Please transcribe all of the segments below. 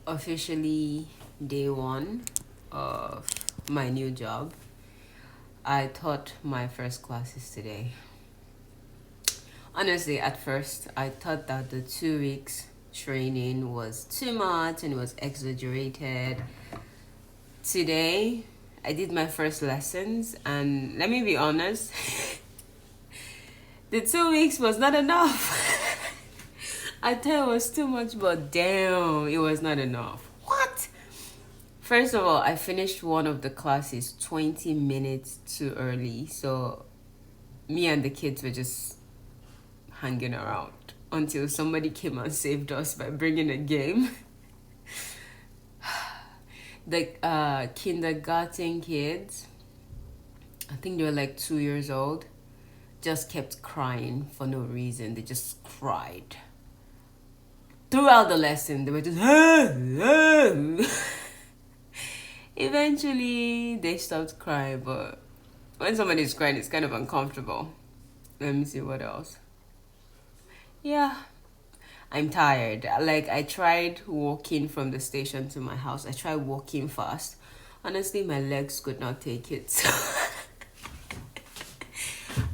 Officially day one of my new job. I taught my first classes today. Honestly, at first, I thought that the 2 weeks training was too much and it was exaggerated. Today, I did my first lessons, and let me be honest, the 2 weeks was not enough. I thought it was too much, but damn, it was not enough. What? First of all, I finished one of the classes 20 minutes too early, so me and the kids were just hanging around until somebody came and saved us by bringing a game. The kindergarten kids, I think they were like 2 years old, just kept crying for no reason. They just cried. Throughout the lesson, they were just eventually they stopped crying, but when somebody's crying, it's kind of uncomfortable. Let me see what else. Yeah, I'm tired. Like, I tried walking from the station to my house. I tried walking fast. Honestly, my legs could not take it. So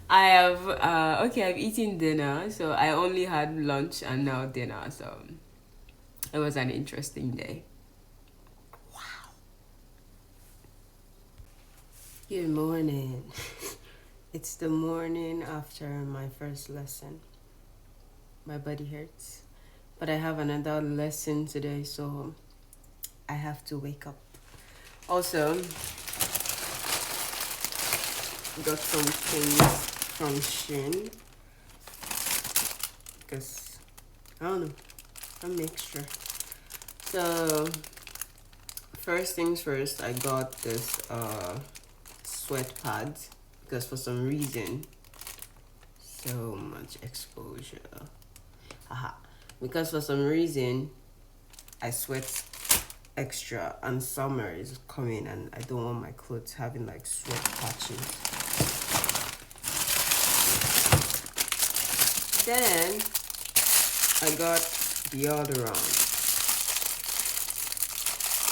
I've eaten dinner. So I only had lunch and now dinner. So it was an interesting day. Wow. Good morning. It's the morning after my first lesson. My body hurts, but I have another lesson today, so I have to wake up. Also, got some things from Shein because I don't know, I'm extra. So first things first, I got this sweat pads because for some reason, so much exposure. Because for some reason I sweat extra and summer is coming and I don't want my clothes having like sweat patches. Then I got deodorant.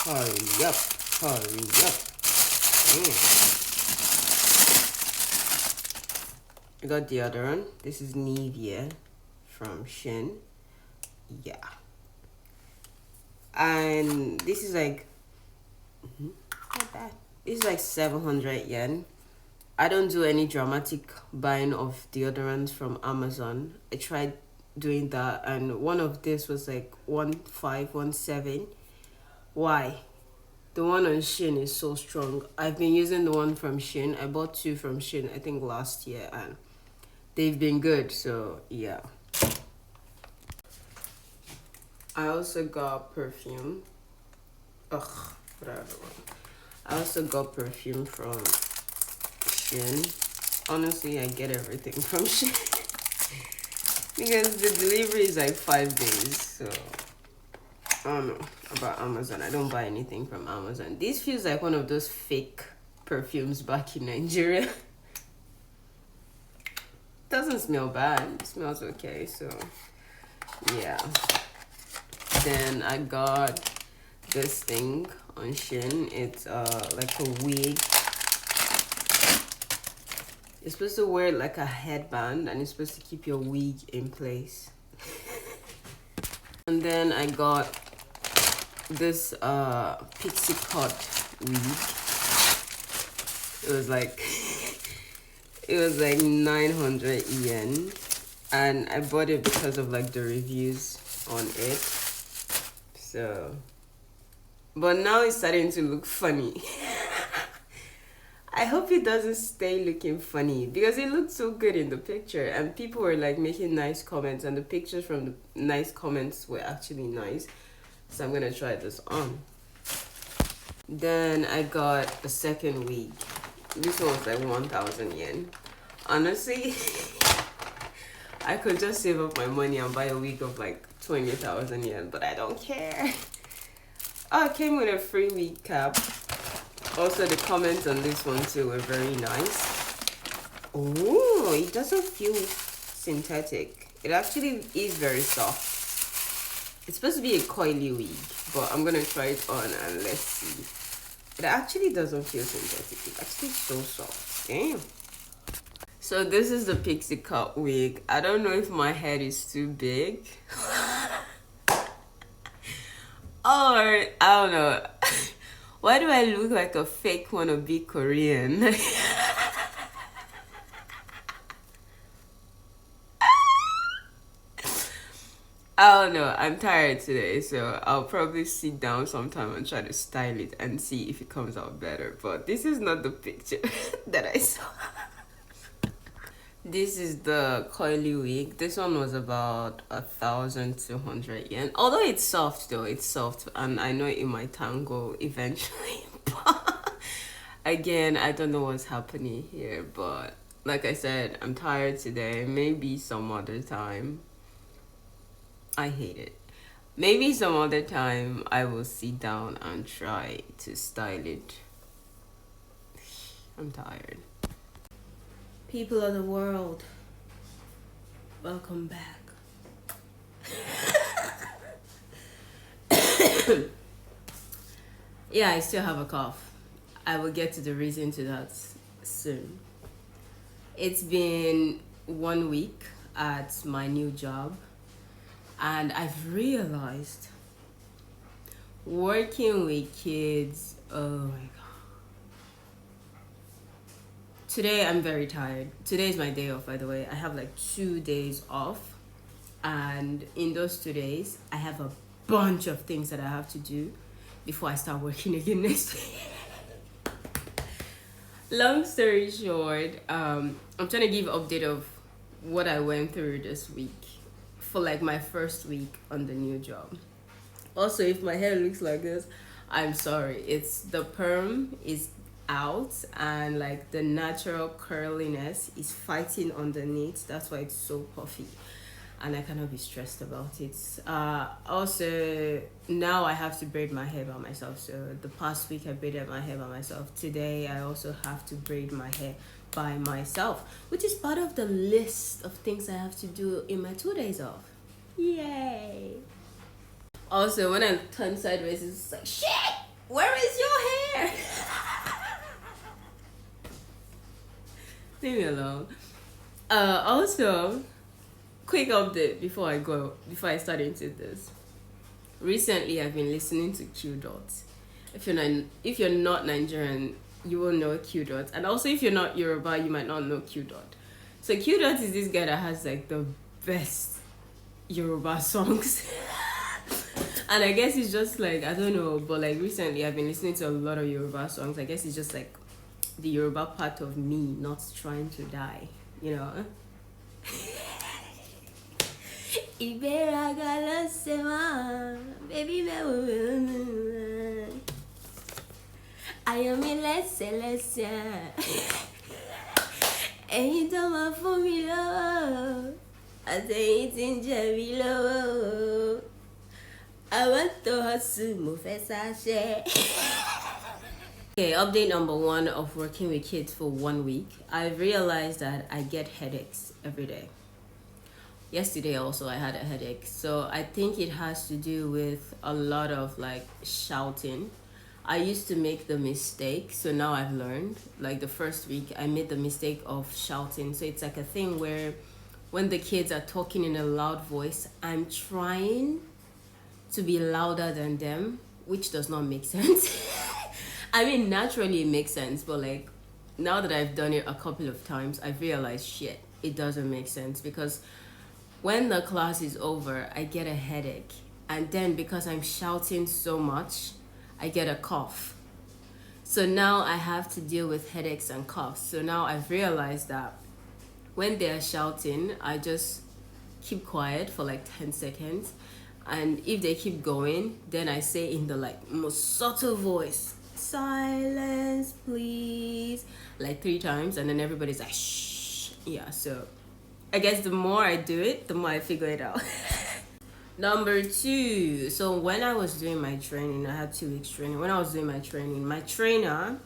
Hurry up, hurry up. I got deodorant. This is Nivea from Shein. Yeah, and this is like not bad. This is like 700 yen. I don't do any dramatic buying of deodorants from Amazon. I tried doing that and one of this was like 1517. Why? The one on Shein is so strong. I've been using the one from Shein. I bought two from Shein I think last year and they've been good, so yeah. I also got perfume. Whatever. I also got perfume from Shein. Honestly, I get everything from Shein because the delivery is like 5 days. So I don't know about Amazon. I don't buy anything from Amazon. This feels like one of those fake perfumes back in Nigeria. Doesn't smell bad. It smells okay. So yeah. Then I got this thing on Shein. It's like a wig. You're supposed to wear like a headband and it's supposed to keep your wig in place. And then I got this pixie cut wig. It was like 900 yen and I bought it because of like the reviews on it. So, but now it's starting to look funny. I hope it doesn't stay looking funny because it looked so good in the picture and people were like making nice comments and the pictures from the nice comments were actually nice. So I'm gonna try this on. Then I got the second wig. This one was like 1,000 yen. Honestly, I could just save up my money and buy a wig of like 20,000 yen, but I don't care. Oh, it came with a free wig cap. Also, the comments on this one too were very nice. Oh, it doesn't feel synthetic. It actually is very soft. It's supposed to be a coily wig, but I'm gonna try it on and let's see. It actually doesn't feel synthetic. It's actually so soft. Damn. So this is the pixie cut wig. I don't know if my head is too big. Or, I don't know. Why do I look like a fake wannabe Korean? I don't know. I'm tired today, so I'll probably sit down sometime and try to style it and see if it comes out better. But this is not the picture that I saw. This is the coily wig. This one was about 1,200 yen. Although it's soft though, it's soft, and I know it might tangle eventually. But again, I don't know what's happening here. But like I said, I'm tired today. Maybe some other time. I hate it. Maybe some other time I will sit down and try to style it. I'm tired. People of the world, welcome back. Yeah, I still have a cough. I will get to the reason to that soon. It's been 1 week at my new job, and I've realized working with kids, oh my god. Today I'm very tired. Today is my day off, by the way. I have like 2 days off, and in those 2 days I have a bunch of things that I have to do before I start working again next week. Long story short, I'm trying to give an update of what I went through this week for like my first week on the new job. Also, if my hair looks like this, I'm sorry. It's the perm is out, and like the natural curliness is fighting underneath. That's why it's so puffy, and I cannot be stressed about it. Also, now I have to braid my hair by myself. So the past week I braided my hair by myself. Today I also have to braid my hair by myself, which is part of the list of things I have to do in my 2 days off. Yay! Also, when I turn sideways, it's like, shit! Where is your hair? Leave me alone. Also, quick update before I start into this. Recently, I've been listening to Q Dots. If you're not Nigerian, you will know Q Dot, and also if you're not Yoruba, you might not know Q Dot. So Q Dot is this guy that has like the best Yoruba songs. And I guess it's just like, I don't know, but like recently I've been listening to a lot of Yoruba songs. I guess it's just like the Yoruba part of me not trying to die, you know. Baby, I am in less. And you don't want for me love. I say it's in Jerry love. I want to hustle, move share. Okay, update number 1 of working with kids for 1 week. I've realized that I get headaches every day. Yesterday also I had a headache. So I think it has to do with a lot of like shouting. I used to make the mistake, so now I've learned. Like the first week I made the mistake of shouting. So it's like a thing where when the kids are talking in a loud voice, I'm trying to be louder than them, which does not make sense. I mean, naturally it makes sense, but like now that I've done it a couple of times, I've realized shit, it doesn't make sense, because when the class is over, I get a headache, and then because I'm shouting so much, I get a cough. So now I have to deal with headaches and coughs. So now I've realized that when they're shouting, I just keep quiet for like 10 seconds. And if they keep going, then I say in the like most subtle voice, silence please, like 3 times, and then everybody's like shh. Yeah, so I guess the more I do it, the more I figure it out. Number 2, so when I was doing my training, I had 2 weeks training. When I was doing my training, my trainer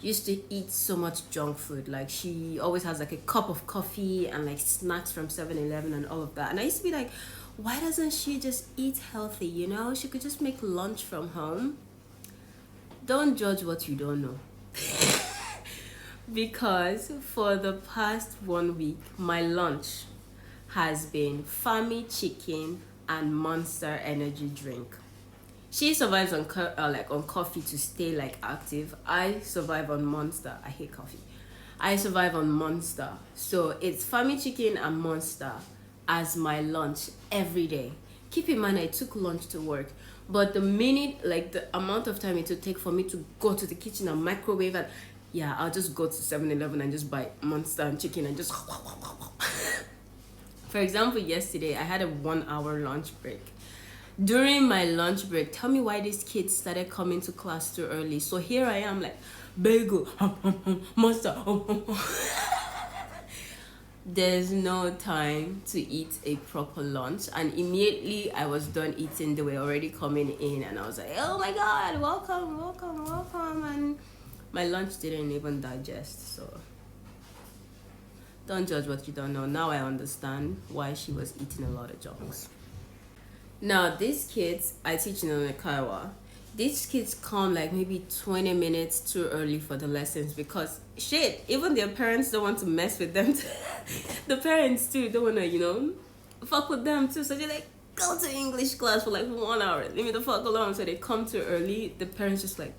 used to eat so much junk food. Like she always has like a cup of coffee and like snacks from 7-Eleven and all of that. And I used to be like, why doesn't she just eat healthy? You know, she could just make lunch from home. Don't judge what you don't know. Because for the past 1 week, my lunch has been Fammy chicken and Monster energy drink. She survives on on coffee to stay like active. I survive on Monster. I hate coffee. I survive on Monster. So it's Fammy chicken and Monster as my lunch every day. Keep in mind I took lunch to work, but the minute, like the amount of time it would take for me to go to the kitchen and microwave, and yeah, I'll just go to 7-Eleven and just buy Monster and chicken and just for example, yesterday I had a 1 hour lunch break. During my lunch break, tell me why these kids started coming to class too early. So here I am, like, bagel, Monster. There's no time to eat a proper lunch, and immediately I was done eating, they were already coming in, and I was like, oh my god, welcome, and my lunch didn't even digest. So don't judge what you don't know. Now I understand why she was eating a lot of junks. Now these kids, I teach in Onekawa. These kids come like maybe 20 minutes too early for the lessons because shit, even their parents don't want to mess with them. The parents too don't want to, fuck with them too. So they're like, go to English class for like 1 hour. Leave me the fuck alone. So they come too early. The parents just like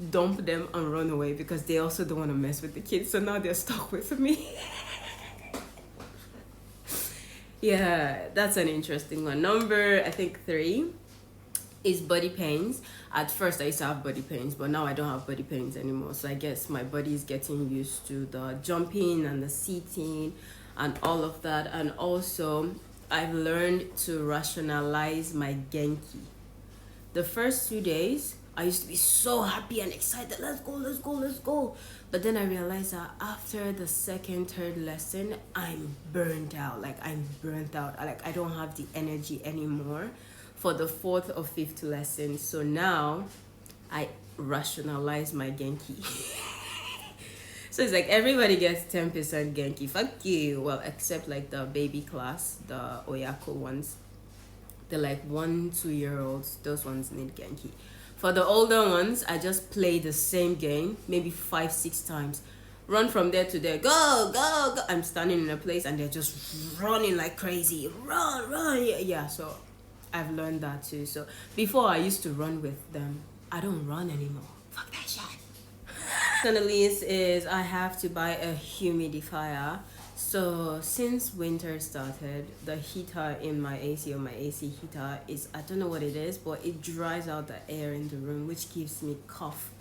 dump them and run away because they also don't want to mess with the kids. So now they're stuck with me. Yeah, that's an interesting one. Number, I think 3 is body pains. At first I used to have body pains, but now I don't have body pains anymore. So I guess my body is getting used to the jumping and the seating and all of that. And also I've learned to rationalize my Genki. The first 2 days I used to be so happy and excited. Let's go. But then I realized that after the second, third lesson, I'm burnt out. I don't have the energy anymore for the 4th or 5th lesson. So now I rationalize my Genki. So it's like everybody gets 10% Genki. Fuck you. Well, except like the baby class, the Oyako ones. They're like 1-2 year olds. Those ones need Genki. For the older ones, I just play the same game maybe 5-6 times. Run from there to there. Go. I'm standing in a place and they're just running like crazy. Run. Yeah, so I've learned that too. So before I used to run with them. I don't run anymore. Fuck that shit. On the list is I have to buy a humidifier. So since winter started, the heater in my AC or my AC heater is, I don't know what it is, but it dries out the air in the room, which gives me cough.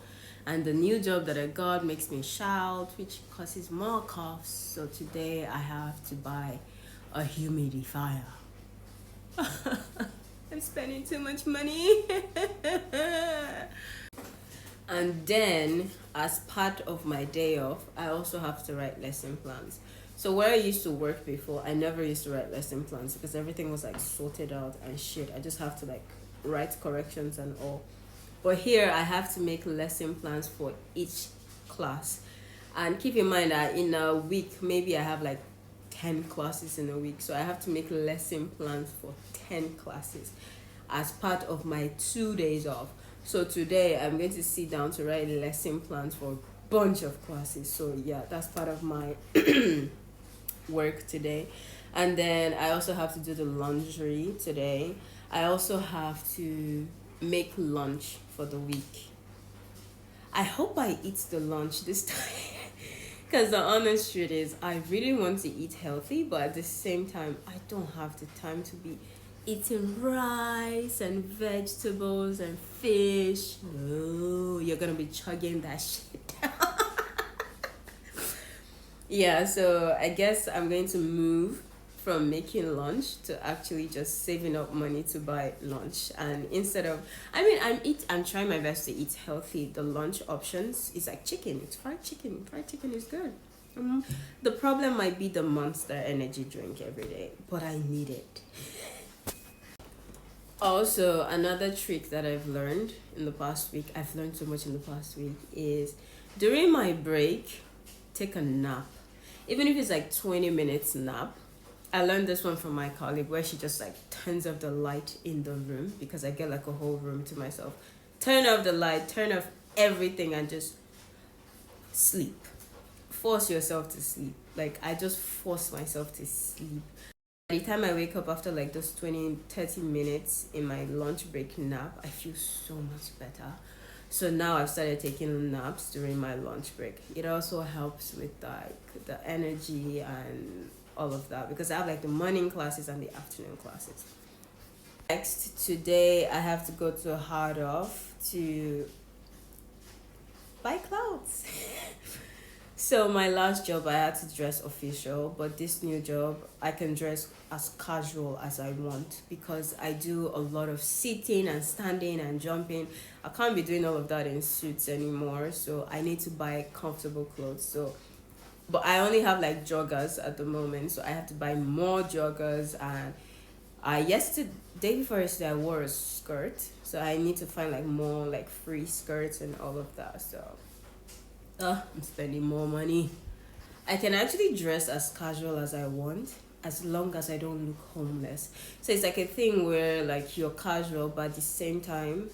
And the new job that I got makes me shout, which causes more coughs. So today I have to buy a humidifier. I'm spending too much money. And then as part of my day off, I also have to write lesson plans. So where I used to work before, I never used to write lesson plans because everything was like sorted out and shit. I just have to like write corrections and all. But here I have to make lesson plans for each class. And keep in mind that in a week, maybe I have like 10 classes in a week. So I have to make lesson plans for 10 classes as part of my 2 days off. So today I'm going to sit down to write lesson plans for a bunch of classes. So yeah, that's part of my work today. And then I also have to do the laundry today. I also have to make lunch for the week. I hope I eat the lunch this time. Because the honest truth is I really want to eat healthy, but at the same time I don't have the time to be eating rice and vegetables and fish. No, you're gonna be chugging that shit down. Yeah, so I guess I'm going to move from making lunch to actually just saving up money to buy lunch. And instead of, I'm trying my best to eat healthy. The lunch options is like chicken. It's fried chicken. Fried chicken is good. The problem might be the Monster energy drink every day, but I need it. Also, another trick that I've learned in the past week, I've learned so much in the past week, is during my break, take a nap. Even if it's like 20 minutes nap, I learned this one from my colleague where she just like turns off the light in the room because I get like a whole room to myself. Turn off the light, turn off everything, and just sleep. Force yourself to sleep. Like, I just force myself to sleep. By the time I wake up after like those 20-30 minutes in my lunch break nap, I feel so much better. So now I've started taking naps during my lunch break. It also helps with like the energy and all of that because I have like the morning classes and the afternoon classes. Next, today I have to go to Hard Off to buy clothes. So my last job I had to dress official, but this new job I can dress as casual as I want because I do a lot of sitting and standing and jumping. I can't be doing all of that in suits anymore, so I need to buy comfortable clothes. So but I only have like joggers at the moment, so I have to buy more joggers. And day before yesterday I wore a skirt, so I need to find like more like free skirts and all of that. So I'm spending more money. I can actually dress as casual as I want as long as I don't look homeless. So it's like a thing where like you're casual, but at the same time,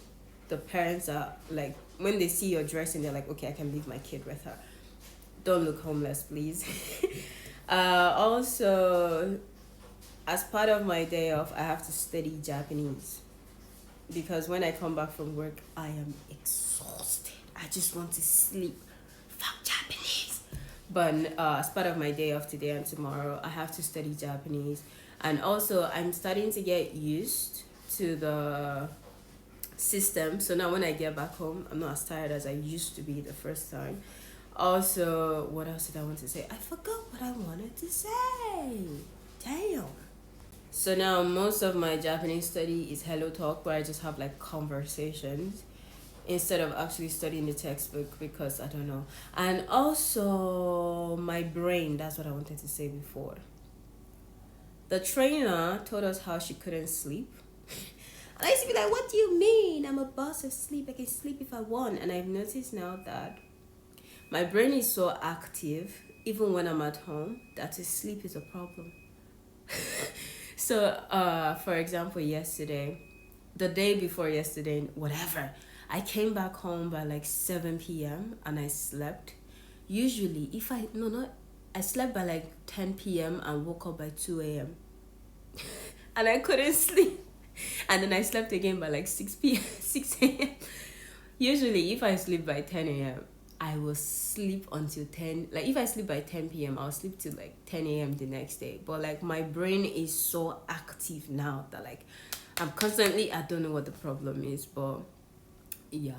the parents are like, when they see your dressing, they're like, okay, I can leave my kid with her. Don't look homeless, please. Also, as part of my day off, I have to study Japanese because when I come back from work, I am exhausted. I just want to sleep. Fuck Japanese. But as part of my day off today and tomorrow, I have to study Japanese. And also, I'm starting to get used to the system. So now when I get back home, I'm not as tired as I used to be the first time. Also, what else did I want to say? I forgot what I wanted to say. Damn. So now most of my Japanese study is Hello Talk, where I just have like conversations instead of actually studying the textbook because I don't know. And also my brain, that's what I wanted to say before. The trainer told us how she couldn't sleep. And I used to be like, what do you mean? I'm a boss of sleep. I can sleep if I want. And I've noticed now that my brain is so active, even when I'm at home, that to sleep is a problem. So, for example, the day before yesterday, whatever, I came back home by like 7 p.m. and I slept. Usually, I slept by like 10 p.m. and woke up by 2 a.m. and I couldn't sleep. And then I slept again by like 6 a.m. Usually, if I sleep by 10 a.m., I will sleep until 10. Like, if I sleep by 10 p.m., I'll sleep till like 10 a.m. the next day. But like, my brain is so active now that like, I'm constantly, I don't know what the problem is, but yeah.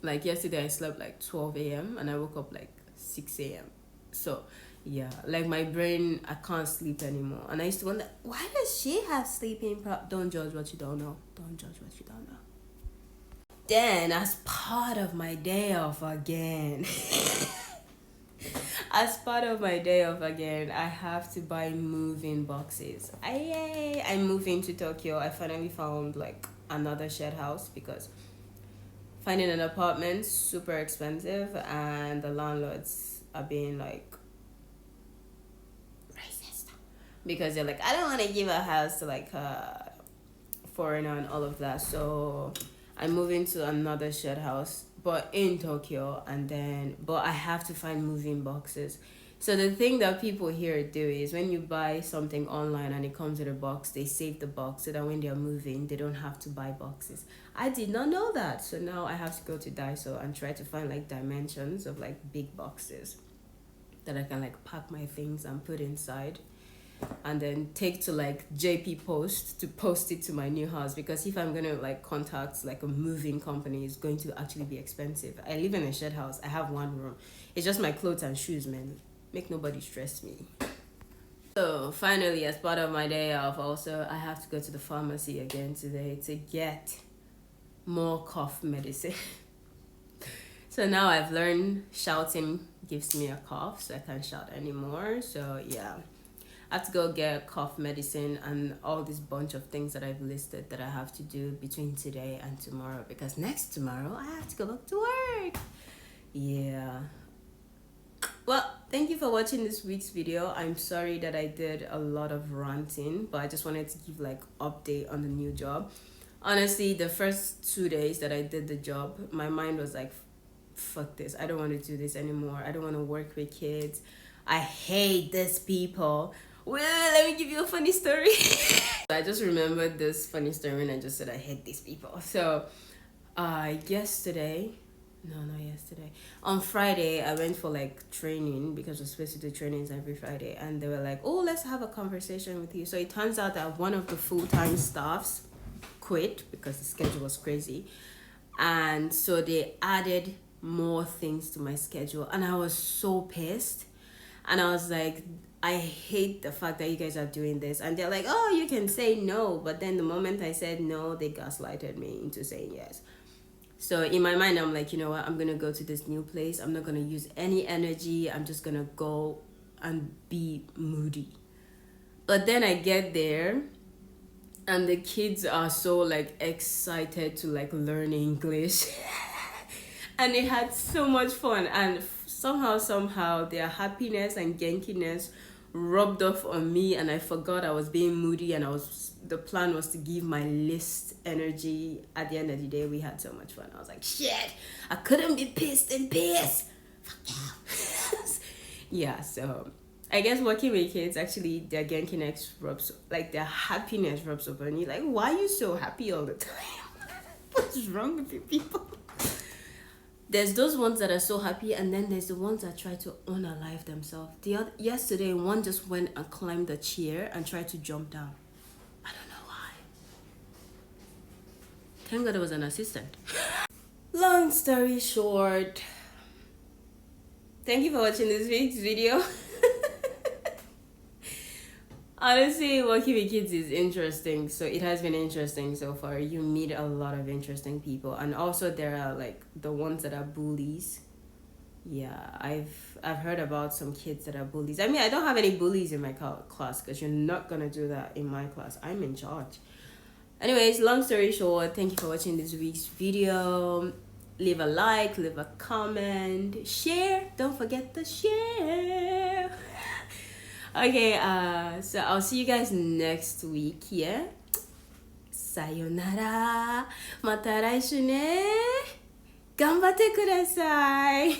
Like, yesterday I slept like 12 a.m. and I woke up like 6 a.m. So, yeah. Like, my brain, I can't sleep anymore. And I used to wonder, why does she have sleeping Don't judge what you don't know. Don't judge what you don't know. Then, as part of my day off again, I have to buy moving boxes. I'm moving to Tokyo. I finally found like another shared house because finding an apartment super expensive and the landlords are being like racist because they're like, I don't want to give a house to like a foreigner and all of that. So I'm moving to another shared house, but in Tokyo, but I have to find moving boxes. So the thing that people here do is when you buy something online and it comes in a box, they save the box so that when they're moving, they don't have to buy boxes. I did not know that. So now I have to go to Daiso and try to find like dimensions of like big boxes that I can like pack my things and put inside. And then take to like JP Post to post it to my new house because if I'm gonna like contact like a moving company, it's going to actually be expensive. I live in a shared house. I have one room. It's just my clothes and shoes, man. Make nobody stress me. So finally, as part of my day off, also I have to go to the pharmacy again today to get more cough medicine. So now I've learned shouting gives me a cough, so I can't shout anymore. So yeah. I have to go get cough medicine and all this bunch of things that I've listed that I have to do between today and tomorrow because next tomorrow I have to go back to work. Yeah. Well, thank you for watching this week's video. I'm sorry that I did a lot of ranting, but I just wanted to give like update on the new job. Honestly, the first 2 days that I did the job, my mind was like, fuck this, I don't want to do this anymore. I don't want to work with kids. I hate these people. Well, let me give you a funny story. I just remembered this funny story and I just said I hate these people. So yesterday, no, not yesterday, on Friday I went for like training, because we're supposed to do trainings every Friday, and they were like, oh, let's have a conversation with you. So it turns out that one of the full-time staffs quit because the schedule was crazy, and so they added more things to my schedule, and I was so pissed. And I was like, I hate the fact that you guys are doing this. And they're like, oh, you can say no. But then the moment I said no, they gaslighted me into saying yes. So in my mind, I'm like, you know what, I'm gonna go to this new place. I'm not gonna use any energy. I'm just gonna go and be moody. But then I get there and the kids are so like excited to like learn English. And they had so much fun, and somehow their happiness and genkiness rubbed off on me, and I forgot I was being moody, and the plan was to give my least energy. At the end of the day, we had so much fun. I was like, shit, I couldn't be pissed and pissed. Fuck you. Yeah, so I guess working with kids, actually their genkiness rubs, like their happiness rubs off on you. Like, why are you so happy all the time? What's wrong with you people? There's those ones that are so happy, and then there's the ones that try to unalive themselves. Yesterday, one just went and climbed a chair and tried to jump down. I don't know why. Thank God it was an assistant. Long story short, thank you for watching this week's video. Honestly, working with kids is interesting. So it has been interesting so far. You meet a lot of interesting people, and also there are like the ones that are bullies. Yeah, I've heard about some kids that are bullies. I mean, I don't have any bullies in my class, because you're not gonna do that in my class. I'm in charge. Anyways, long story short, thank you for watching this week's video. Leave a like, leave a comment, share. Don't forget to share. Okay, so I'll see you guys next week, yeah? Sayonara. Mata laishu ne. Ganbatte kudasai.